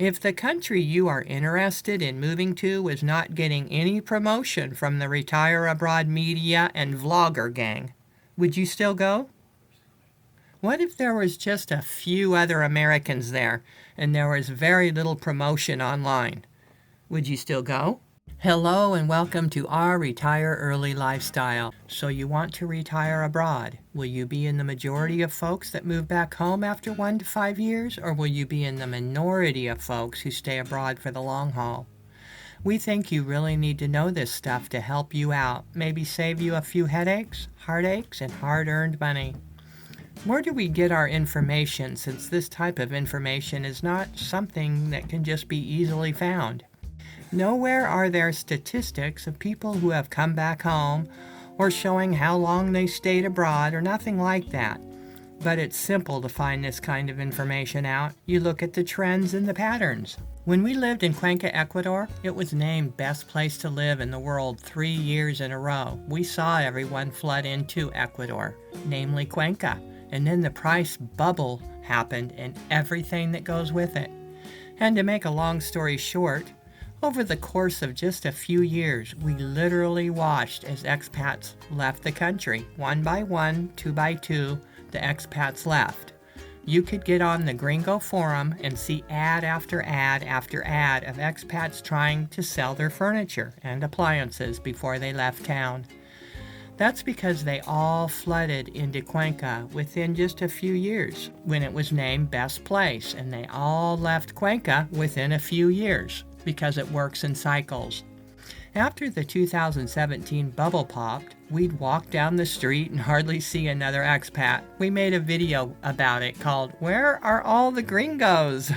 If the country you are interested in moving to was not getting any promotion from the retire abroad media and vlogger gang, would you still go? What if there was just a few other Americans there and there was very little promotion online? Would you still go? Hello and welcome to our Retire Early lifestyle. So you want to retire abroad. Will you be in the majority of folks that move back home after 1 to 5 years, or will you be in the minority of folks who stay abroad for the long haul? We think you really need to know this stuff to help you out, maybe save you a few headaches, heartaches, and hard-earned money. Where do we get our information, since this type of information is not something that can just be easily found? Nowhere are there statistics of people who have come back home or showing how long they stayed abroad or nothing like that. But it's simple to find this kind of information out. You look at the trends and the patterns. When we lived in Cuenca, Ecuador, it was named best place to live in the world 3 years in a row. We saw everyone flood into Ecuador, namely Cuenca, and then the price bubble happened and everything that goes with it. And to make a long story short, over the course of just a few years, we literally watched as expats left the country. 1 by 1, 2 by 2, the expats left. You could get on the Gringo forum and see ad after ad after ad of expats trying to sell their furniture and appliances before they left town. That's because they all flooded into Cuenca within just a few years when it was named best place, and they all left Cuenca within a few years, because it works in cycles. After the 2017 bubble popped, we'd walk down the street and hardly see another expat. We made a video about it called, "Where Are All the Gringos?"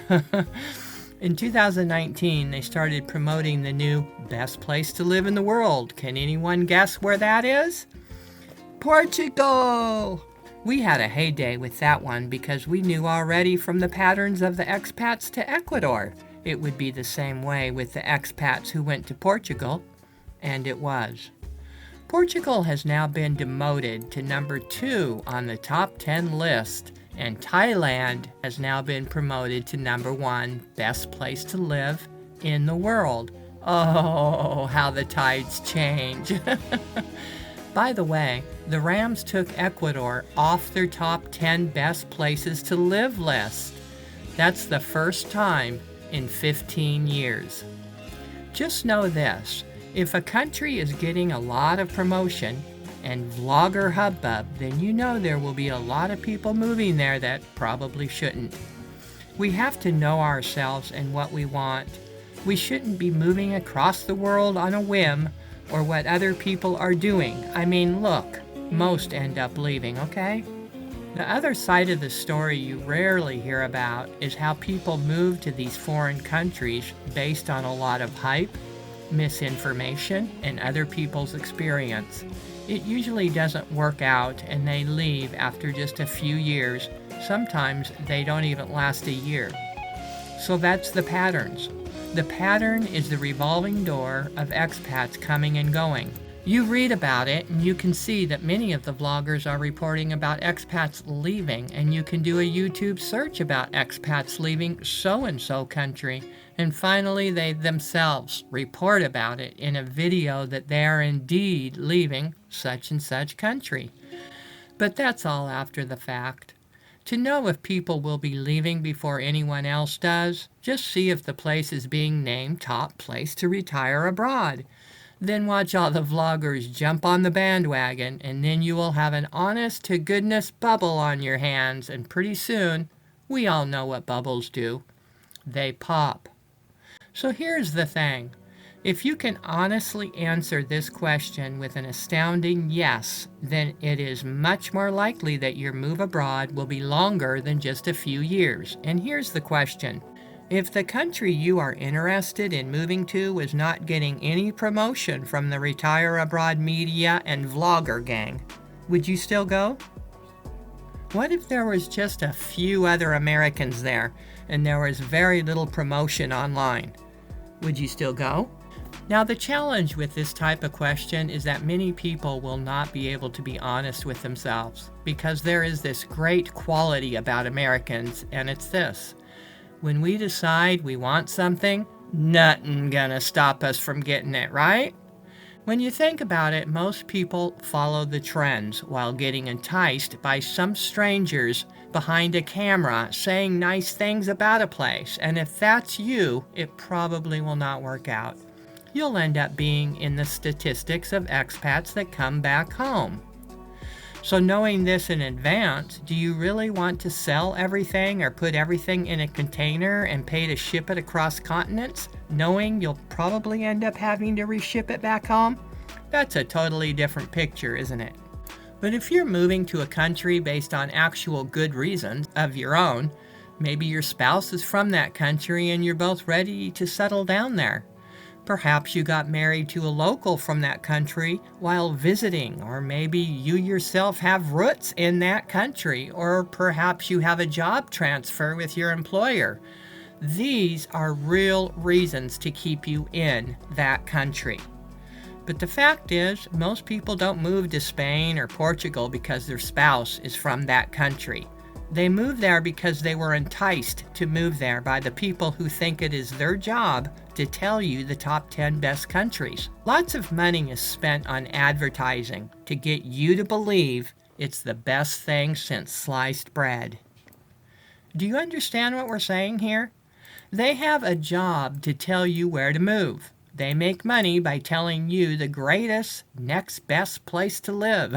In 2019, they started promoting the new best place to live in the world. Can anyone guess where that is? Portugal! We had a heyday with that one because we knew already from the patterns of the expats to Ecuador. It would be the same way with the expats who went to Portugal, and it was. Portugal has now been demoted to number 2 on the top 10 list, and Thailand has now been promoted to number 1 best place to live in the world. Oh, how the tides change. By the way, the Rams took Ecuador off their top 10 best places to live list. That's the first time in 15 years. Just know this, if a country is getting a lot of promotion and vlogger hubbub, then you know there will be a lot of people moving there that probably shouldn't. We have to know ourselves and what we want. We shouldn't be moving across the world on a whim or what other people are doing. I mean, look, most end up leaving, okay? The other side of the story you rarely hear about is how people move to these foreign countries based on a lot of hype, misinformation, and other people's experience. It usually doesn't work out and they leave after just a few years. Sometimes they don't even last a year. So that's the patterns. The pattern is the revolving door of expats coming and going. You read about it and you can see that many of the vloggers are reporting about expats leaving, and you can do a YouTube search about expats leaving so-and-so country, and finally they themselves report about it in a video that they are indeed leaving such and such country. But that's all after the fact. To know if people will be leaving before anyone else does, just see if the place is being named top place to retire abroad. Then watch all the vloggers jump on the bandwagon, and then you will have an honest-to-goodness bubble on your hands, and pretty soon, we all know what bubbles do. They pop. So here's the thing. If you can honestly answer this question with an astounding yes, then it is much more likely that your move abroad will be longer than just a few years. And here's the question. If the country you are interested in moving to was not getting any promotion from the retire abroad media and vlogger gang, would you still go? What if there was just a few other Americans there and there was very little promotion online? Would you still go? Now, the challenge with this type of question is that many people will not be able to be honest with themselves, because there is this great quality about Americans, and it's this. When we decide we want something, nothing gonna stop us from getting it, right? When you think about it, most people follow the trends while getting enticed by some strangers behind a camera saying nice things about a place. And if that's you, it probably will not work out. You'll end up being in the statistics of expats that come back home. So knowing this in advance, do you really want to sell everything or put everything in a container and pay to ship it across continents, knowing you'll probably end up having to reship it back home? That's a totally different picture, isn't it? But if you're moving to a country based on actual good reasons of your own, maybe your spouse is from that country and you're both ready to settle down there. Perhaps you got married to a local from that country while visiting, or maybe you yourself have roots in that country, or perhaps you have a job transfer with your employer. These are real reasons to keep you in that country. But the fact is, most people don't move to Spain or Portugal because their spouse is from that country. They move there because they were enticed to move there by the people who think it is their job to tell you the top 10 best countries. Lots of money is spent on advertising to get you to believe it's the best thing since sliced bread. Do you understand what we're saying here? They have a job to tell you where to move. They make money by telling you the greatest, next best place to live.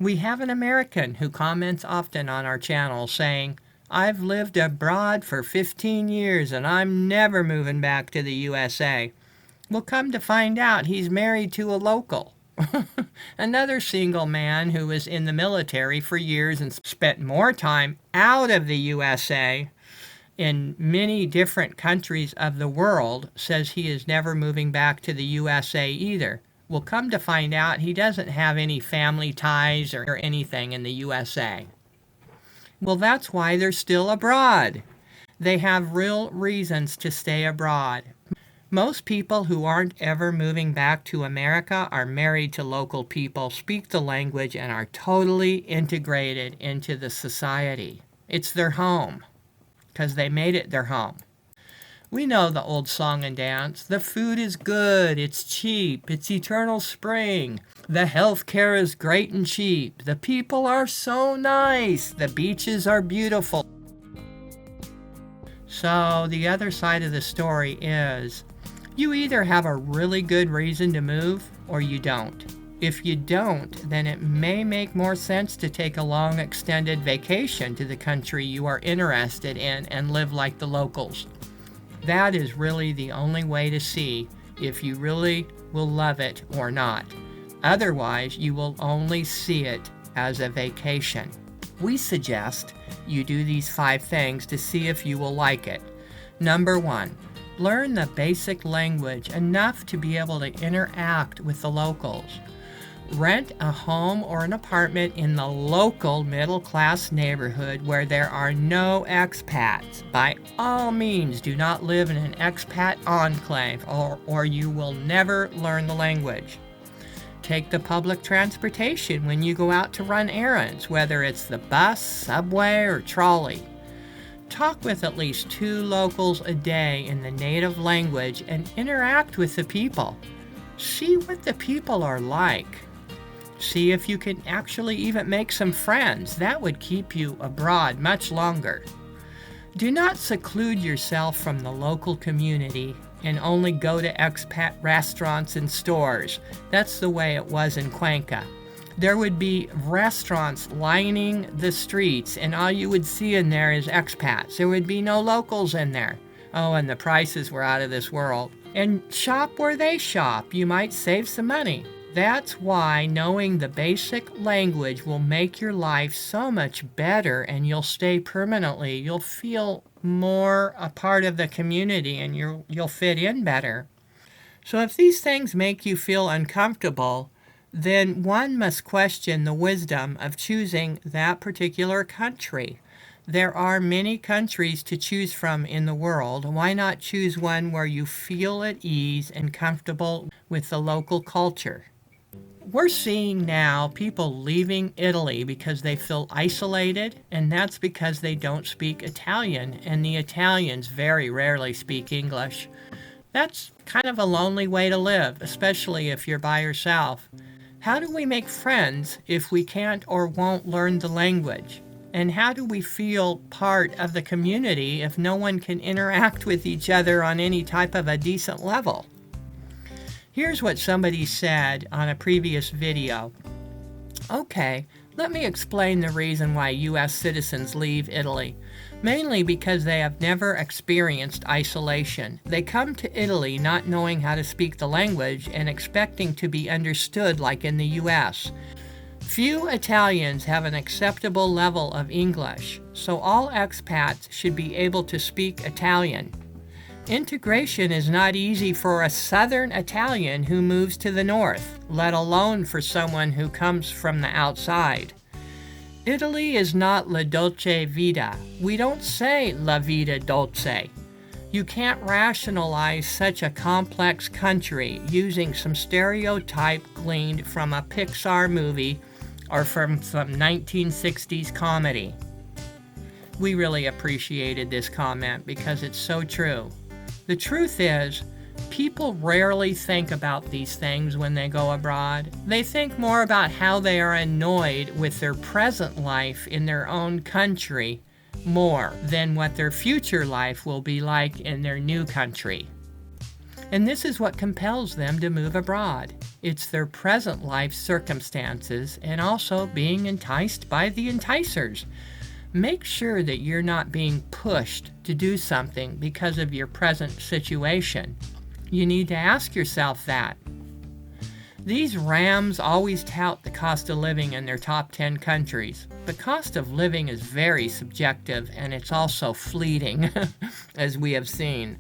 We have an American who comments often on our channel saying, "I've lived abroad for 15 years and I'm never moving back to the USA." Well, come to find out, he's married to a local. Another single man who was in the military for years and spent more time out of the USA in many different countries of the world says he is never moving back to the USA either. Well, come to find out, he doesn't have any family ties or anything in the USA. Well, that's why they're still abroad. They have real reasons to stay abroad. Most people who aren't ever moving back to America are married to local people, speak the language, and are totally integrated into the society. It's their home, because they made it their home. We know the old song and dance. The food is good, it's cheap, it's eternal spring. The health care is great and cheap. The people are so nice. The beaches are beautiful. So the other side of the story is, you either have a really good reason to move or you don't. If you don't, then it may make more sense to take a long extended vacation to the country you are interested in and live like the locals. That is really the only way to see if you really will love it or not. Otherwise, you will only see it as a vacation. We suggest you do these 5 things to see if you will like it. Number 1, learn the basic language enough to be able to interact with the locals. Rent a home or an apartment in the local middle-class neighborhood where there are no expats. By all means, do not live in an expat enclave or you will never learn the language. Take the public transportation when you go out to run errands, whether it's the bus, subway, or trolley. Talk with at least 2 locals a day in the native language and interact with the people. See what the people are like. See if you can actually even make some friends. That would keep you abroad much longer. Do not seclude yourself from the local community and only go to expat restaurants and stores. That's the way it was in Cuenca. There would be restaurants lining the streets, and all you would see in there is expats. There would be no locals in there. Oh, and the prices were out of this world. And shop where they shop. You might save some money. That's why knowing the basic language will make your life so much better, and you'll stay permanently. You'll feel more a part of the community and you'll fit in better. So if these things make you feel uncomfortable, then one must question the wisdom of choosing that particular country. There are many countries to choose from in the world. Why not choose one where you feel at ease and comfortable with the local culture? We're seeing now people leaving Italy because they feel isolated, and that's because they don't speak Italian, and the Italians very rarely speak English. That's kind of a lonely way to live, especially if you're by yourself. How do we make friends if we can't or won't learn the language? And how do we feel part of the community if no one can interact with each other on any type of a decent level? Here's what somebody said on a previous video. Okay, let me explain the reason why U.S. citizens leave Italy. Mainly because they have never experienced isolation. They come to Italy not knowing how to speak the language and expecting to be understood like in the U.S. Few Italians have an acceptable level of English, so all expats should be able to speak Italian. Integration is not easy for a Southern Italian who moves to the North, let alone for someone who comes from the outside. Italy is not la dolce vita. We don't say la vita dolce. You can't rationalize such a complex country using some stereotype gleaned from a Pixar movie or from some 1960s comedy. We really appreciated this comment because it's so true. The truth is, people rarely think about these things when they go abroad. They think more about how they are annoyed with their present life in their own country more than what their future life will be like in their new country. And this is what compels them to move abroad. It's their present life circumstances and also being enticed by the enticers. Make sure that you're not being pushed to do something because of your present situation. You need to ask yourself that. These rams always tout the cost of living in their top 10 countries. The cost of living is very subjective and it's also fleeting, as we have seen.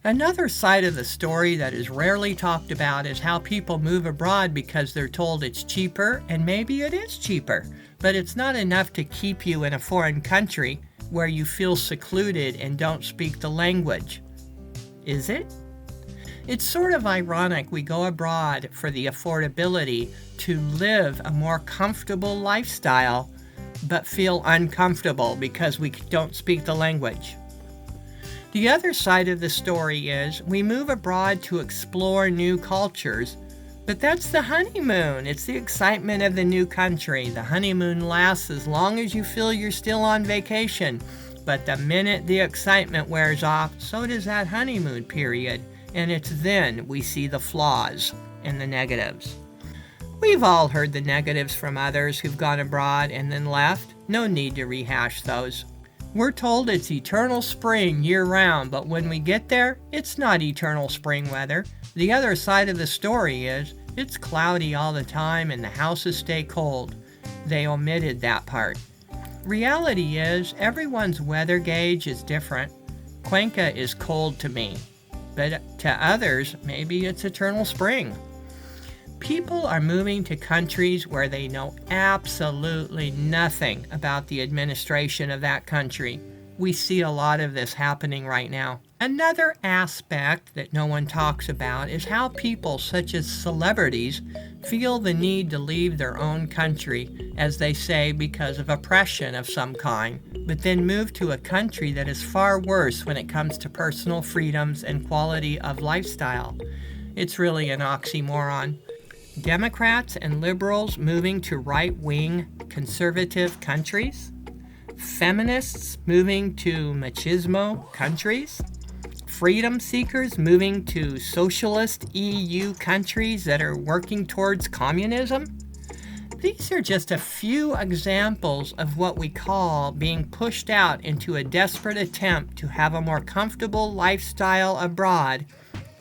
Another side of the story that is rarely talked about is how people move abroad because they're told it's cheaper, and maybe it is cheaper, but it's not enough to keep you in a foreign country where you feel secluded and don't speak the language. Is it? It's sort of ironic we go abroad for the affordability to live a more comfortable lifestyle, but feel uncomfortable because we don't speak the language. The other side of the story is we move abroad to explore new cultures, but that's the honeymoon. It's the excitement of the new country. The honeymoon lasts as long as you feel you're still on vacation, but the minute the excitement wears off, so does that honeymoon period. And it's then we see the flaws and the negatives. We've all heard the negatives from others who've gone abroad and then left. No need to rehash those. We're told it's eternal spring year-round, but when we get there, it's not eternal spring weather. The other side of the story is it's cloudy all the time and the houses stay cold. They omitted that part. Reality is everyone's weather gauge is different. Cuenca is cold to me, but to others, maybe it's eternal spring. People are moving to countries where they know absolutely nothing about the administration of that country. We see a lot of this happening right now. Another aspect that no one talks about is how people such as celebrities feel the need to leave their own country, as they say, because of oppression of some kind, but then move to a country that is far worse when it comes to personal freedoms and quality of lifestyle. It's really an oxymoron. Democrats and liberals moving to right-wing conservative countries? Feminists moving to machismo countries? Freedom seekers moving to socialist EU countries that are working towards communism? These are just a few examples of what we call being pushed out into a desperate attempt to have a more comfortable lifestyle abroad,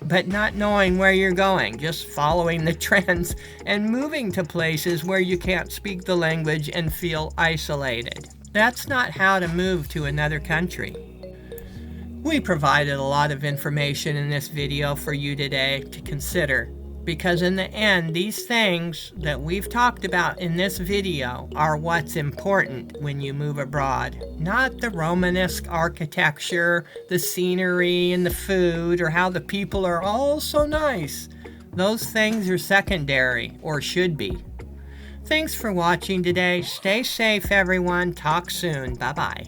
but not knowing where you're going, just following the trends and moving to places where you can't speak the language and feel isolated. That's not how to move to another country. We provided a lot of information in this video for you today to consider, because in the end, these things that we've talked about in this video are what's important when you move abroad. Not the Romanesque architecture, the scenery, and the food, or how the people are all so nice. Those things are secondary, or should be. Thanks for watching today. Stay safe, everyone. Talk soon. Bye-bye.